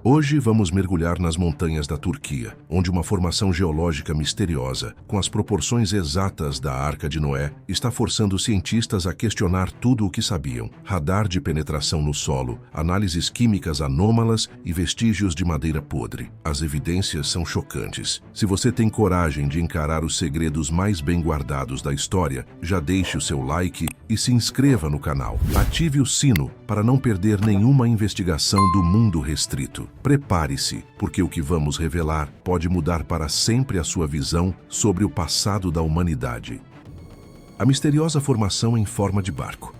Hoje vamos mergulhar nas montanhas da Turquia, onde uma formação geológica misteriosa, com as proporções exatas da Arca de Noé, está forçando cientistas a questionar tudo o que sabiam. Radar de penetração no solo, análises químicas anômalas e vestígios de madeira podre. As evidências são chocantes. Se você tem coragem de encarar os segredos mais bem guardados da história, já deixe o seu like e se inscreva no canal. Ative o sino para não perder nenhuma investigação do mundo restrito. Prepare-se, porque o que vamos revelar pode mudar para sempre a sua visão sobre o passado da humanidade. A misteriosa formação em forma de barco.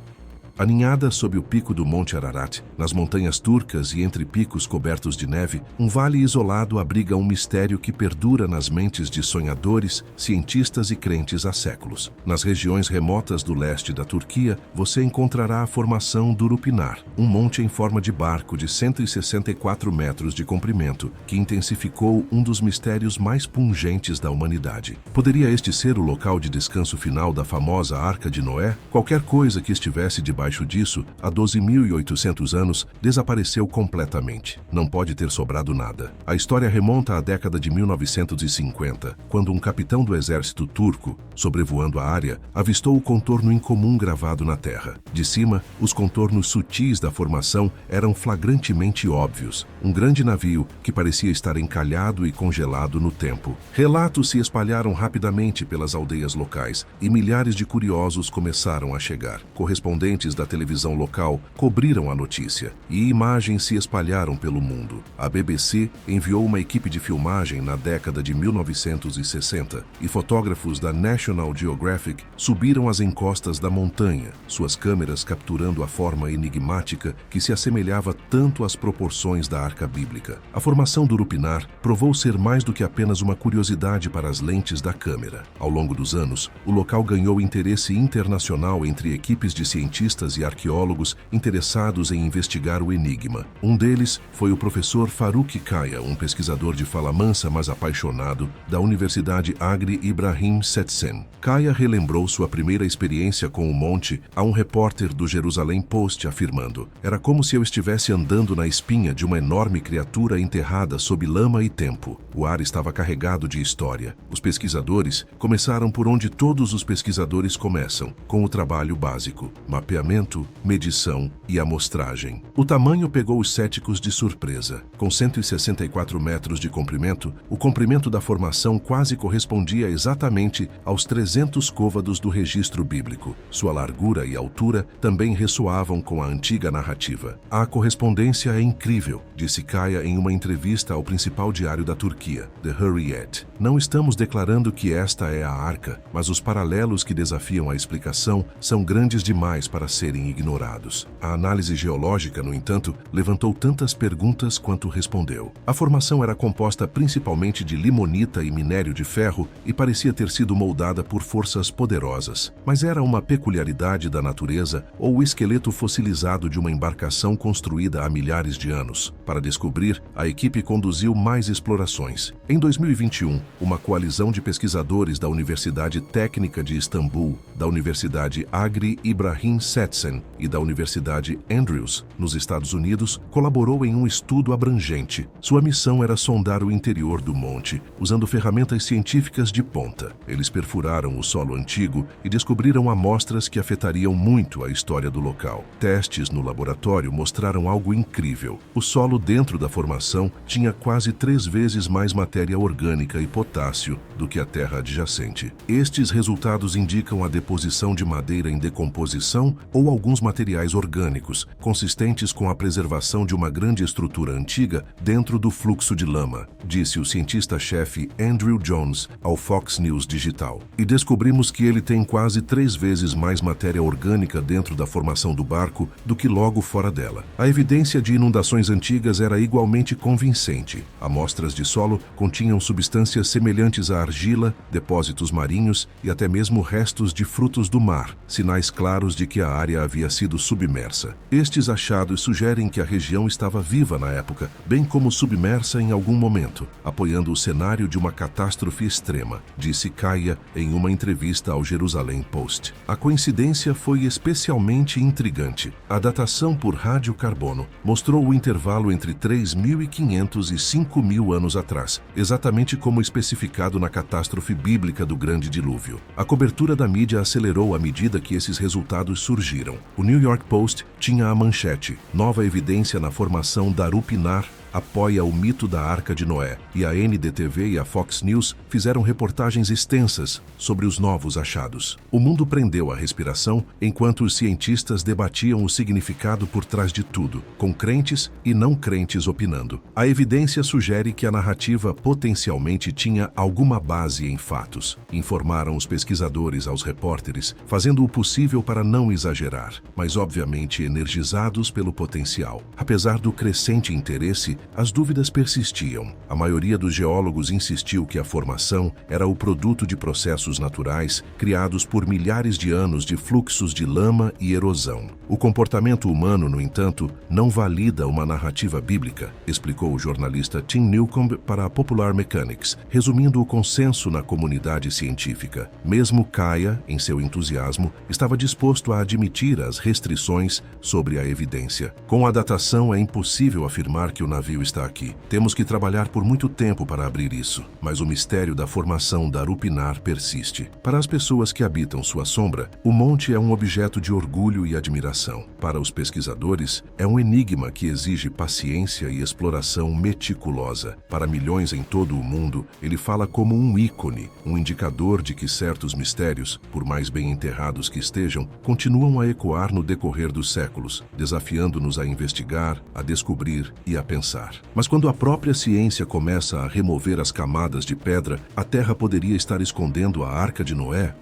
Aninhada sob o pico do Monte Ararat, nas montanhas turcas e entre picos cobertos de neve, um vale isolado abriga um mistério que perdura nas mentes de sonhadores, cientistas e crentes há séculos. Nas regiões remotas do leste da Turquia, você encontrará a formação do Urupinar, um monte em forma de barco de 164 metros de comprimento, que intensificou um dos mistérios mais pungentes da humanidade. Poderia este ser o local de descanso final da famosa Arca de Noé? Qualquer coisa que estivesse debaixo disso, há 12.800 anos, desapareceu completamente. Não pode ter sobrado nada. A história remonta à década de 1950, quando um capitão do exército turco, sobrevoando a área, avistou o contorno incomum gravado na terra. De cima, os contornos sutis da formação eram flagrantemente óbvios. Um grande navio que parecia estar encalhado e congelado no tempo. Relatos se espalharam rapidamente pelas aldeias locais e milhares de curiosos começaram a chegar. Correspondentes da televisão local cobriram a notícia e imagens se espalharam pelo mundo. A BBC enviou uma equipe de filmagem na década de 1960 e fotógrafos da National Geographic subiram as encostas da montanha, suas câmeras capturando a forma enigmática que se assemelhava tanto às proporções da Arca Bíblica. A formação do Urupinar provou ser mais do que apenas uma curiosidade para as lentes da câmera. Ao longo dos anos, o local ganhou interesse internacional entre equipes de cientistas e arqueólogos interessados em investigar o enigma. Um deles foi o professor Faruk Kaya, um pesquisador de fala mansa mas apaixonado da Universidade Agri Ibrahim Setzen. Kaya relembrou sua primeira experiência com o monte a um repórter do Jerusalém Post afirmando: "Era como se eu estivesse andando na espinha de uma enorme criatura enterrada sob lama e tempo. O ar estava carregado de história." Os pesquisadores começaram por onde todos os pesquisadores começam, com o trabalho básico: mapeamento, medição e amostragem. O tamanho pegou os céticos de surpresa. Com 164 metros de comprimento, o comprimento da formação quase correspondia exatamente aos 300 côvados do registro bíblico. Sua largura e altura também ressoavam com a antiga narrativa. "A correspondência é incrível", disse Kaya em uma entrevista ao principal diário da Turquia, The Hurriyet. "Não estamos declarando que esta é a arca, mas os paralelos que desafiam a explicação são grandes demais para serem ignorados." A análise geológica, no entanto, levantou tantas perguntas quanto respondeu. A formação era composta principalmente de limonita e minério de ferro e parecia ter sido moldada por forças poderosas. Mas era uma peculiaridade da natureza ou o esqueleto fossilizado de uma embarcação construída há milhares de anos? Para descobrir, a equipe conduziu mais explorações. Em 2021, uma coalizão de pesquisadores da Universidade Técnica de Istambul, da Universidade Agri Ibrahim Setzen e da Universidade Andrews, nos Estados Unidos, colaborou em um estudo abrangente. Sua missão era sondar o interior do monte, usando ferramentas científicas de ponta. Eles perfuraram o solo antigo e descobriram amostras que afetariam muito a história do local. Testes no laboratório mostraram algo incrível. O solo dentro da formação tinha quase 3 vezes mais matéria orgânica e potássio do que a terra adjacente. Estes resultados indicam a deposição de madeira em decomposição ou alguns materiais orgânicos, consistentes com a preservação de uma grande estrutura antiga dentro do fluxo de lama, disse o cientista-chefe Andrew Jones ao Fox News Digital. "E descobrimos que ele tem quase 3 vezes mais matéria orgânica dentro da formação do barco do que logo fora dela." A evidência de inundações antigas era igualmente convincente. Amostras de solo continham substâncias semelhantes a argila, depósitos marinhos e até mesmo restos de frutos do mar, sinais claros de que a área havia sido submersa. Estes achados sugerem que a região estava viva na época, bem como submersa em algum momento, apoiando o cenário de uma catástrofe extrema, disse Kaya em uma entrevista ao Jerusalém Post. A coincidência foi especialmente intrigante. A datação por radiocarbono mostrou o intervalo entre 3.500 e 5.000 anos atrás, exatamente como especificado na catástrofe bíblica do Grande Dilúvio. A cobertura da mídia acelerou à medida que esses resultados surgiram. O New York Post tinha a manchete: nova evidência na formação da Arupinar apoia o mito da Arca de Noé, e a NDTV e a Fox News fizeram reportagens extensas sobre os novos achados. O mundo prendeu a respiração enquanto os cientistas debatiam o significado por trás de tudo, com crentes e não crentes opinando. A evidência sugere que a narrativa potencialmente tinha alguma base em fatos, informaram os pesquisadores aos repórteres, fazendo o possível para não exagerar, mas obviamente energizados pelo potencial. Apesar do crescente interesse, as dúvidas persistiam. A maioria dos geólogos insistiu que a formação era o produto de processos naturais criados por milhares de anos de fluxos de lama e erosão. O comportamento humano, no entanto, não valida uma narrativa bíblica, explicou o jornalista Tim Newcomb para a Popular Mechanics, resumindo o consenso na comunidade científica. Mesmo Kaya, em seu entusiasmo, estava disposto a admitir as restrições sobre a evidência. Com a datação, é impossível afirmar que o navio está aqui. Temos que trabalhar por muito tempo para abrir isso, mas o mistério da formação da Arupinar persiste. Para as pessoas que habitam sua sombra, o monte é um objeto de orgulho e admiração. Para os pesquisadores, é um enigma que exige paciência e exploração meticulosa. Para milhões em todo o mundo, ele fala como um ícone, um indicador de que certos mistérios, por mais bem enterrados que estejam, continuam a ecoar no decorrer dos séculos, desafiando-nos a investigar, a descobrir e a pensar. Mas quando a própria ciência começa a remover as camadas de pedra, a Terra poderia estar escondendo a Arca de Noé?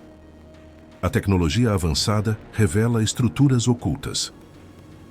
A tecnologia avançada revela estruturas ocultas.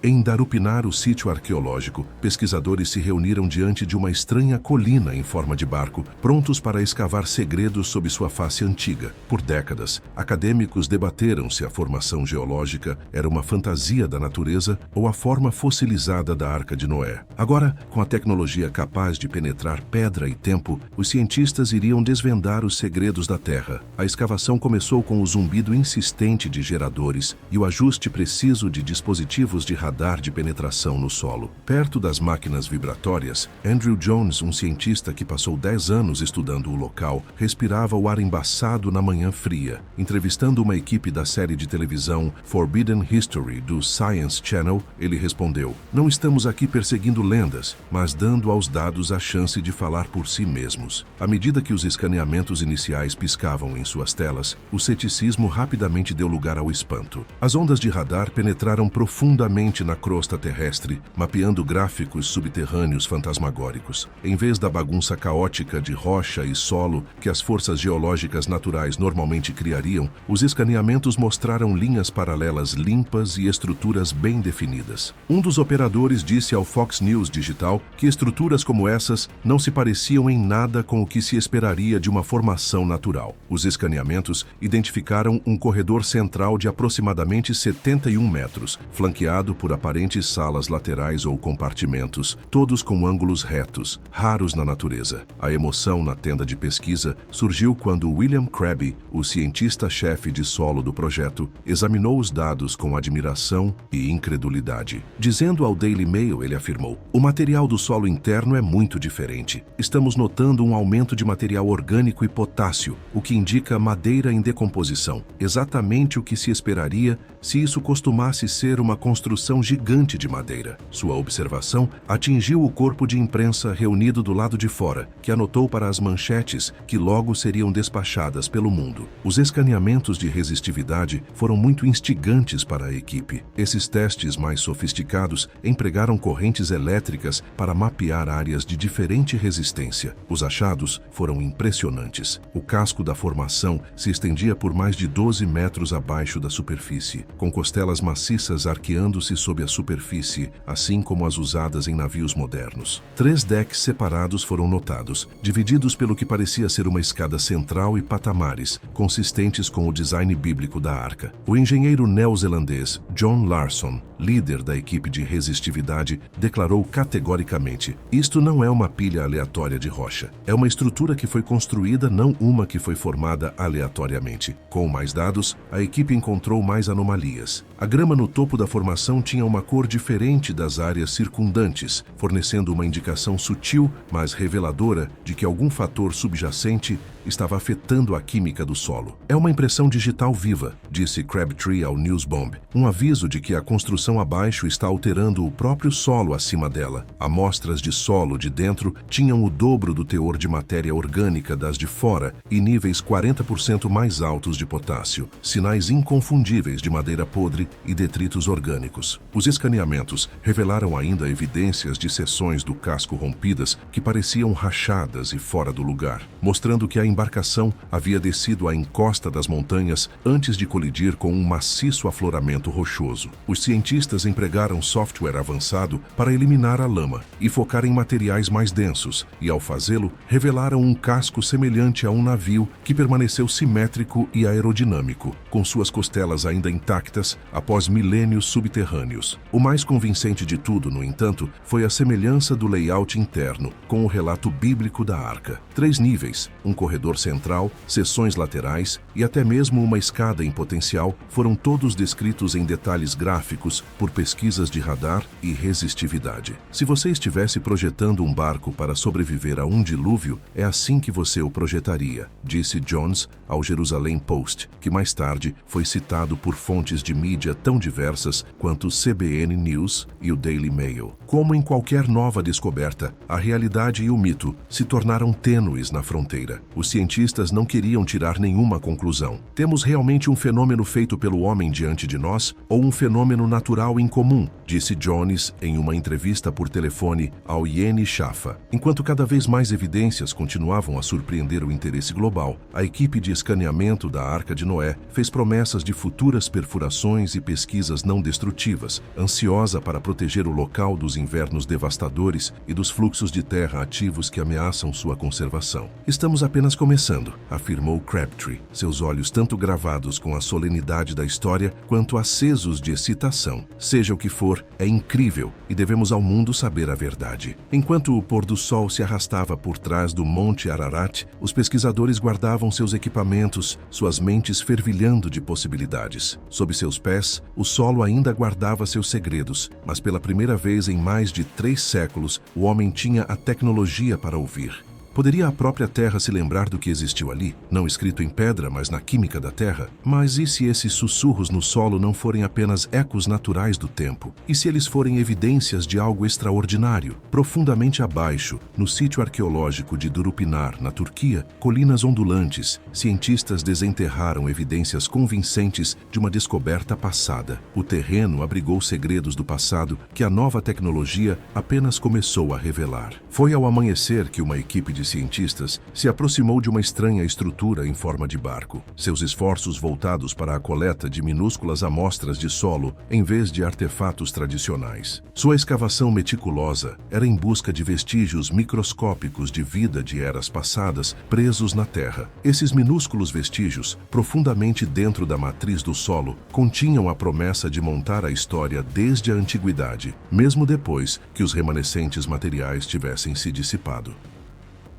Em Darupinar, o sítio arqueológico, pesquisadores se reuniram diante de uma estranha colina em forma de barco, prontos para escavar segredos sob sua face antiga. Por décadas, acadêmicos debateram se a formação geológica era uma fantasia da natureza ou a forma fossilizada da Arca de Noé. Agora, com a tecnologia capaz de penetrar pedra e tempo, os cientistas iriam desvendar os segredos da Terra. A escavação começou com o zumbido insistente de geradores e o ajuste preciso de dispositivos de radar de penetração no solo. Perto das máquinas vibratórias, Andrew Jones, um cientista que passou 10 anos estudando o local, respirava o ar embaçado na manhã fria. Entrevistando uma equipe da série de televisão Forbidden History do Science Channel, ele respondeu: "Não estamos aqui perseguindo lendas, mas dando aos dados a chance de falar por si mesmos." À medida que os escaneamentos iniciais piscavam em suas telas, o ceticismo rapidamente deu lugar ao espanto. As ondas de radar penetraram profundamente na crosta terrestre, mapeando gráficos subterrâneos fantasmagóricos. Em vez da bagunça caótica de rocha e solo que as forças geológicas naturais normalmente criariam, os escaneamentos mostraram linhas paralelas limpas e estruturas bem definidas. Um dos operadores disse ao Fox News Digital que estruturas como essas não se pareciam em nada com o que se esperaria de uma formação natural. Os escaneamentos identificaram um corredor central de aproximadamente 71 metros, flanqueado por aparentes salas laterais ou compartimentos, todos com ângulos retos, raros na natureza. A emoção na tenda de pesquisa surgiu quando William Krabbe, o cientista-chefe de solo do projeto, examinou os dados com admiração e incredulidade. Dizendo ao Daily Mail, ele afirmou: "O material do solo interno é muito diferente. Estamos notando um aumento de material orgânico e potássio, o que indica madeira em decomposição. Exatamente o que se esperaria se isso costumasse ser uma construção gigante de madeira." Sua observação atingiu o corpo de imprensa reunido do lado de fora, que anotou para as manchetes que logo seriam despachadas pelo mundo. Os escaneamentos de resistividade foram muito instigantes para a equipe. Esses testes mais sofisticados empregaram correntes elétricas para mapear áreas de diferente resistência. Os achados foram impressionantes. O casco da formação se estendia por mais de 12 metros abaixo da superfície, com costelas maciças arqueando-se sob a superfície, assim como as usadas em navios modernos. 3 decks separados foram notados, divididos pelo que parecia ser uma escada central e patamares, consistentes com o design bíblico da arca. O engenheiro neozelandês John Larson, líder da equipe de resistividade, declarou categoricamente: "Isto não é uma pilha aleatória de rocha. É uma estrutura que foi construída, não uma que foi formada aleatoriamente." Com mais dados, a equipe encontrou mais anomalias. A grama no topo da formação tinha uma cor diferente das áreas circundantes, fornecendo uma indicação sutil, mas reveladora, de que algum fator subjacente estava afetando a química do solo. "É uma impressão digital viva", disse Crabtree ao Newsbomb, um aviso de que a construção abaixo está alterando o próprio solo acima dela. Amostras de solo de dentro tinham o dobro do teor de matéria orgânica das de fora e níveis 40% mais altos de potássio, sinais inconfundíveis de madeira podre e detritos orgânicos. Os escaneamentos revelaram ainda evidências de seções do casco rompidas que pareciam rachadas e fora do lugar, mostrando que a embarcação havia descido a encosta das montanhas antes de colidir com um maciço afloramento rochoso. Os cientistas empregaram software avançado para eliminar a lama e focar em materiais mais densos, e ao fazê-lo, revelaram um casco semelhante a um navio que permaneceu simétrico e aerodinâmico, com suas costelas ainda intactas após milênios subterrâneos. O mais convincente de tudo, no entanto, foi a semelhança do layout interno com o relato bíblico da arca. 3 níveis, um corredor central, seções laterais e até mesmo uma escada em potencial foram todos descritos em detalhes gráficos por pesquisas de radar e resistividade. Se você estivesse projetando um barco para sobreviver a um dilúvio, é assim que você o projetaria, disse Jones ao Jerusalem Post, que mais tarde foi citado por fontes de mídia tão diversas quanto o CBN News e o Daily Mail. Como em qualquer nova descoberta, a realidade e o mito se tornaram tênues na fronteira. Os cientistas não queriam tirar nenhuma conclusão. Temos realmente um fenômeno feito pelo homem diante de nós ou um fenômeno natural incomum, disse Jones em uma entrevista por telefone ao Yeni Shaffa. Enquanto cada vez mais evidências continuavam a surpreender o interesse global, a equipe de escaneamento da Arca de Noé fez promessas de futuras perfurações e pesquisas não destrutivas, ansiosa para proteger o local dos invernos devastadores e dos fluxos de terra ativos que ameaçam sua conservação. "Estamos apenas começando", afirmou Crabtree, seus olhos tanto gravados com a solenidade da história quanto acesos de excitação. "Seja o que for, é incrível e devemos ao mundo saber a verdade." Enquanto o pôr do sol se arrastava por trás do Monte Ararat, os pesquisadores guardavam seus equipamentos, suas mentes fervilhando de possibilidades. Sob seus pés, o solo ainda guardava seus segredos, mas pela primeira vez em mais de 3 séculos, o homem tinha a tecnologia para ouvir. Poderia a própria Terra se lembrar do que existiu ali, não escrito em pedra, mas na química da Terra? Mas e se esses sussurros no solo não forem apenas ecos naturais do tempo? E se eles forem evidências de algo extraordinário? Profundamente abaixo, no sítio arqueológico de Durupinar, na Turquia, colinas ondulantes, cientistas desenterraram evidências convincentes de uma descoberta passada. O terreno abrigou segredos do passado que a nova tecnologia apenas começou a revelar. Foi ao amanhecer que uma equipe de cientistas se aproximou de uma estranha estrutura em forma de barco. Seus esforços voltados para a coleta de minúsculas amostras de solo em vez de artefatos tradicionais. Sua escavação meticulosa era em busca de vestígios microscópicos de vida de eras passadas presos na terra. Esses minúsculos vestígios, profundamente dentro da matriz do solo, continham a promessa de montar a história desde a antiguidade, mesmo depois que os remanescentes materiais tivessem se dissipado.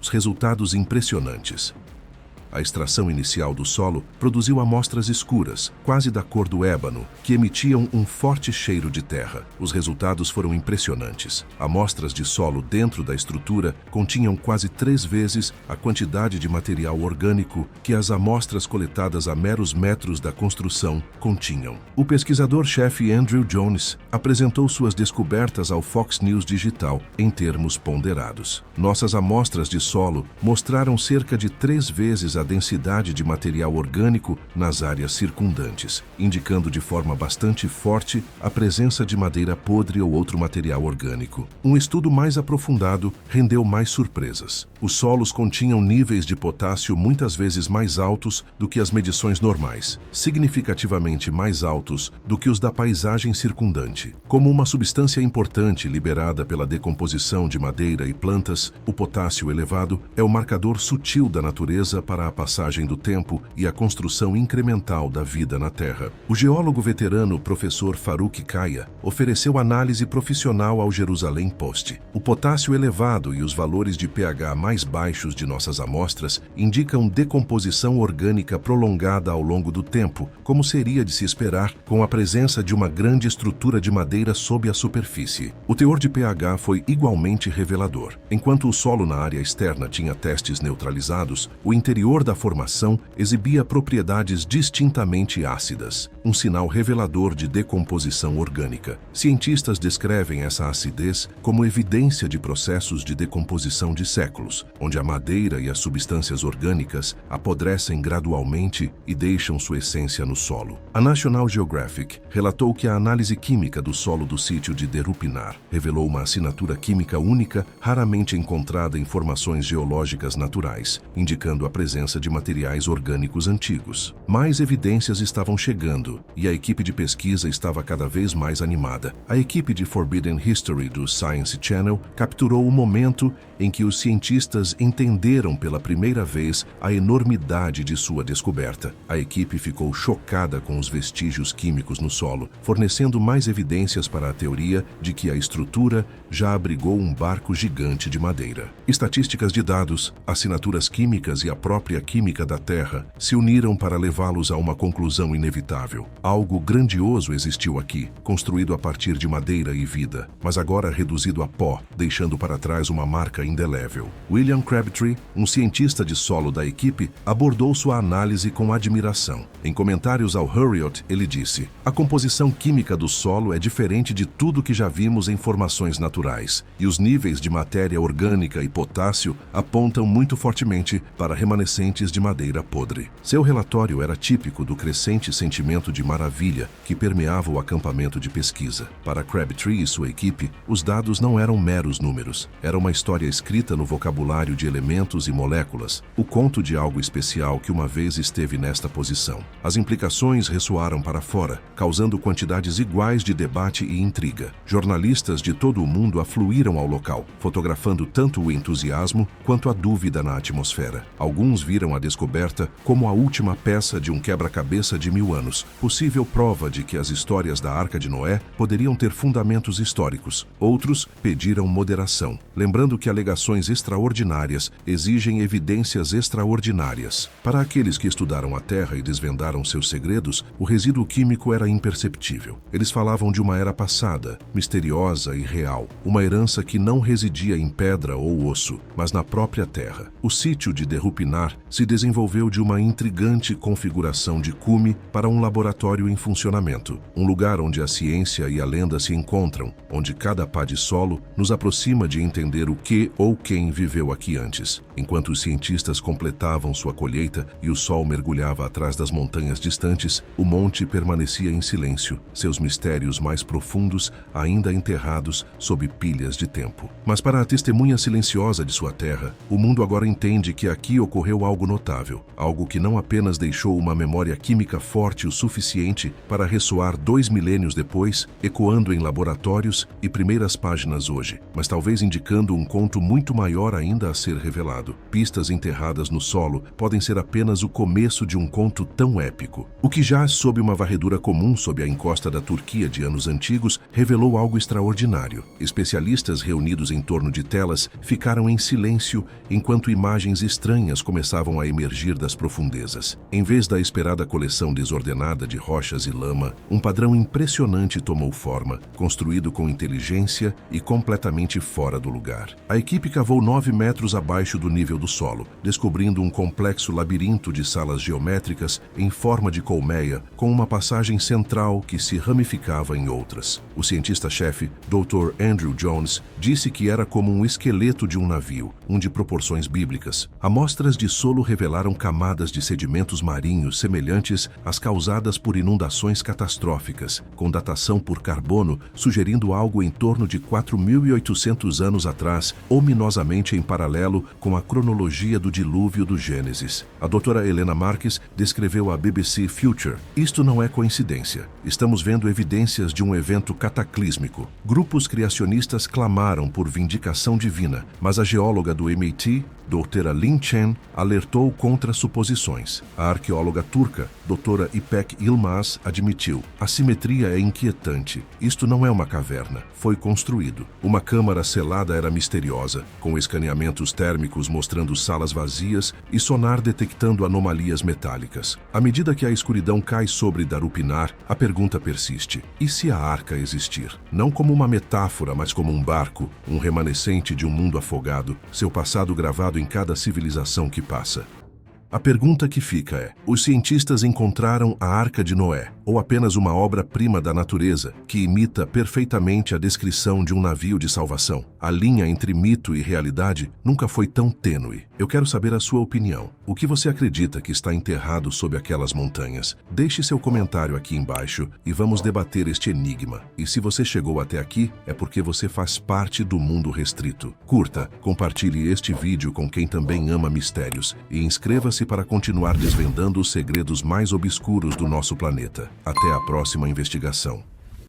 Os resultados impressionantes. A extração inicial do solo produziu amostras escuras, quase da cor do ébano, que emitiam um forte cheiro de terra. Os resultados foram impressionantes. Amostras de solo dentro da estrutura continham quase 3 vezes a quantidade de material orgânico que as amostras coletadas a meros metros da construção continham. O pesquisador-chefe Andrew Jones apresentou suas descobertas ao Fox News Digital em termos ponderados. Nossas amostras de solo mostraram cerca de 3 vezes a densidade de material orgânico nas áreas circundantes, indicando de forma bastante forte a presença de madeira podre ou outro material orgânico. Um estudo mais aprofundado rendeu mais surpresas. Os solos continham níveis de potássio muitas vezes mais altos do que as medições normais, significativamente mais altos do que os da paisagem circundante. Como uma substância importante liberada pela decomposição de madeira e plantas, o potássio elevado é o marcador sutil da natureza para a passagem do tempo e a construção incremental da vida na Terra. O geólogo veterano professor Faruk Kaya ofereceu análise profissional ao Jerusalém Post. O potássio elevado e os valores de pH mais baixos de nossas amostras indicam decomposição orgânica prolongada ao longo do tempo, como seria de se esperar com a presença de uma grande estrutura de madeira sob a superfície. O teor de pH foi igualmente revelador. Enquanto o solo na área externa tinha testes neutralizados, o interior da formação exibia propriedades distintamente ácidas, um sinal revelador de decomposição orgânica. Cientistas descrevem essa acidez como evidência de processos de decomposição de séculos, onde a madeira e as substâncias orgânicas apodrecem gradualmente e deixam sua essência no solo. A National Geographic relatou que a análise química do solo do sítio de Derupinar revelou uma assinatura química única, raramente encontrada em formações geológicas naturais, indicando a presença de materiais orgânicos antigos. Mais evidências estavam chegando e a equipe de pesquisa estava cada vez mais animada. A equipe de Forbidden History do Science Channel capturou o momento em que os cientistas entenderam pela primeira vez a enormidade de sua descoberta. A equipe ficou chocada com os vestígios químicos no solo, fornecendo mais evidências para a teoria de que a estrutura já abrigou um barco gigante de madeira. Estatísticas de dados, assinaturas químicas e a própria química da Terra se uniram para levá-los a uma conclusão inevitável. Algo grandioso existiu aqui, construído a partir de madeira e vida, mas agora reduzido a pó, deixando para trás uma marca indelével. William Crabtree, um cientista de solo da equipe, abordou sua análise com admiração. Em comentários ao Hurriot, ele disse: "A composição química do solo é diferente de tudo que já vimos em formações naturais, e os níveis de matéria orgânica e potássio apontam muito fortemente para remanescentes de madeira podre." Seu relatório era típico do crescente sentimento de maravilha que permeava o acampamento de pesquisa. Para Crabtree e sua equipe, os dados não eram meros números, era uma história escrita no vocabulário de elementos e moléculas, o conto de algo especial que uma vez esteve nesta posição. As implicações ressoaram para fora, causando quantidades iguais de debate e intriga. Jornalistas de todo o mundo afluíram ao local, fotografando tanto o entusiasmo quanto a dúvida na atmosfera. Alguns viram a descoberta como a última peça de um quebra-cabeça de 1000 anos, possível prova de que as histórias da Arca de Noé poderiam ter fundamentos históricos. Outros pediram moderação, lembrando que alegações extraordinárias exigem evidências extraordinárias. Para aqueles que estudaram a Terra e desvendaram seus segredos, o resíduo químico era imperceptível. Eles falavam de uma era passada, misteriosa e real, uma herança que não residia em pedra ou osso, mas na própria terra. O sítio de Derupinar se desenvolveu de uma intrigante configuração de cume para um laboratório em funcionamento, um lugar onde a ciência e a lenda se encontram, onde cada pá de solo nos aproxima de entender o que ou quem viveu aqui antes. Enquanto os cientistas completavam sua colheita e o sol mergulhava atrás das montanhas distantes, o monte permanecia em silêncio, seus mistérios mais profundos ainda enterrados sob pilhas de tempo. Mas para a testemunha silenciosa de sua terra, o mundo agora entende que aqui ocorreu algo notável, algo que não apenas deixou uma memória química forte o suficiente para ressoar 2 milênios depois, ecoando em laboratórios e primeiras páginas hoje, mas talvez indicando um conto muito maior ainda a ser revelado. Pistas enterradas no solo podem ser apenas o começo de um conto tão épico. O que jaz sob uma varredura comum sob a encosta da Turquia de anos antigos revelou algo extraordinário. Especialistas reunidos em torno de telas ficaram em silêncio enquanto imagens estranhas começavam a emergir das profundezas. Em vez da esperada coleção desordenada de rochas e lama, um padrão impressionante tomou forma, construído com inteligência e completamente fora do lugar. A equipe cavou 9 metros abaixo do nível do solo, descobrindo um complexo labirinto de salas geométricas em forma de colmeia, com uma passagem central que se ramificava em outras. O cientista-chefe, Dr. Andrew Jones, disse que era como um esqueleto de um navio, de proporções bíblicas. Amostras de solo solo revelaram camadas de sedimentos marinhos semelhantes às causadas por inundações catastróficas, com datação por carbono sugerindo algo em torno de 4.800 anos atrás, ominosamente em paralelo com a cronologia do dilúvio do Gênesis. A doutora Helena Marques descreveu à BBC Future: "Isto não é coincidência. Estamos vendo evidências de um evento cataclísmico. Grupos criacionistas clamaram por vindicação divina, mas a geóloga do MIT, doutora Lin Chen, alertou contra suposições. A arqueóloga turca, doutora İpek Yılmaz, admitiu: a simetria é inquietante. Isto não é uma caverna. Foi construído. Uma câmara selada era misteriosa, com escaneamentos térmicos mostrando salas vazias e sonar detectando anomalias metálicas. À medida que a escuridão cai sobre Darupinar, a pergunta persiste: e se a arca existir? Não como uma metáfora, mas como um barco, um remanescente de um mundo afogado, seu passado gravado em cada civilização que passa. A pergunta que fica é: os cientistas encontraram a Arca de Noé, ou apenas uma obra-prima da natureza, que imita perfeitamente a descrição de um navio de salvação? A linha entre mito e realidade nunca foi tão tênue. Eu quero saber a sua opinião. O que você acredita que está enterrado sob aquelas montanhas? Deixe seu comentário aqui embaixo e vamos debater este enigma. E se você chegou até aqui, é porque você faz parte do mundo restrito. Curta, compartilhe este vídeo com quem também ama mistérios e inscreva-se para continuar desvendando os segredos mais obscuros do nosso planeta. Até a próxima investigação.